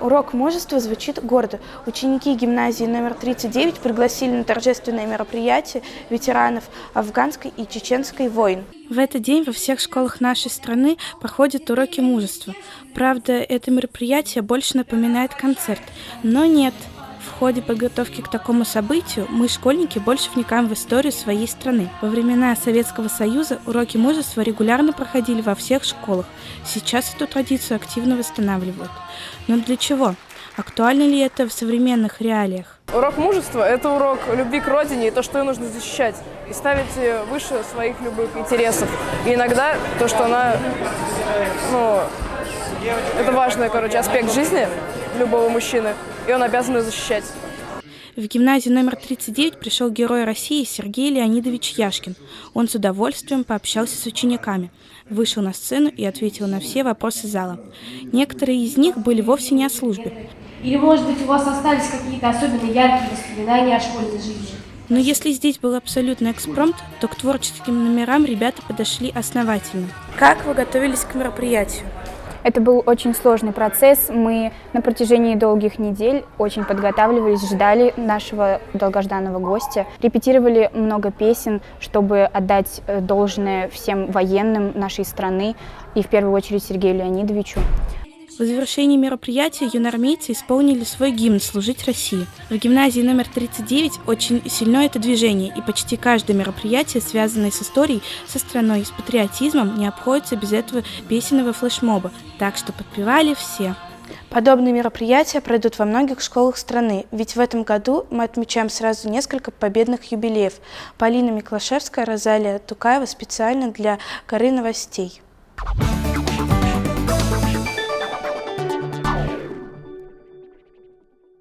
Урок мужества звучит гордо. Ученики гимназии номер 39 пригласили на торжественное мероприятие ветеранов афганской и чеченской войн. В этот день во всех школах нашей страны проходят уроки мужества. Правда, это мероприятие больше напоминает концерт, но нет. В ходе подготовки к такому событию мы, школьники, больше вникаем в историю своей страны. Во времена Советского Союза уроки мужества регулярно проходили во всех школах. Сейчас эту традицию активно восстанавливают. Но для чего? Актуально ли это в современных реалиях? Урок мужества – это урок любви к родине и то, что ее нужно защищать, и ставить выше своих любых интересов. И иногда то, что она, это важный, аспект жизни любого мужчины, и он обязан ее защищать. В гимназию номер 39 пришел герой России Сергей Леонидович Яшкин. Он с удовольствием пообщался с учениками, вышел на сцену и ответил на все вопросы зала. Некоторые из них были вовсе не о службе. Или, может быть, у вас остались какие-то особенно яркие воспоминания о школьной жизни? Но если здесь был абсолютный экспромт, то к творческим номерам ребята подошли основательно. Как вы готовились к мероприятию? Это был очень сложный процесс. Мы на протяжении долгих недель очень подготавливались, ждали нашего долгожданного гостя. Репетировали много песен, чтобы отдать должное всем военным нашей страны и в первую очередь Сергею Леонидовичу. В завершении мероприятия юноармейцы исполнили свой гимн «Служить России». В гимназии номер 39 очень сильно это движение, и почти каждое мероприятие, связанное с историей, со страной, с патриотизмом, не обходится без этого песенного флешмоба, так что подпевали все. Подобные мероприятия пройдут во многих школах страны, ведь в этом году мы отмечаем сразу несколько победных юбилеев. Полина Миклашевская, Розалия Тукаева специально для «Горы новостей».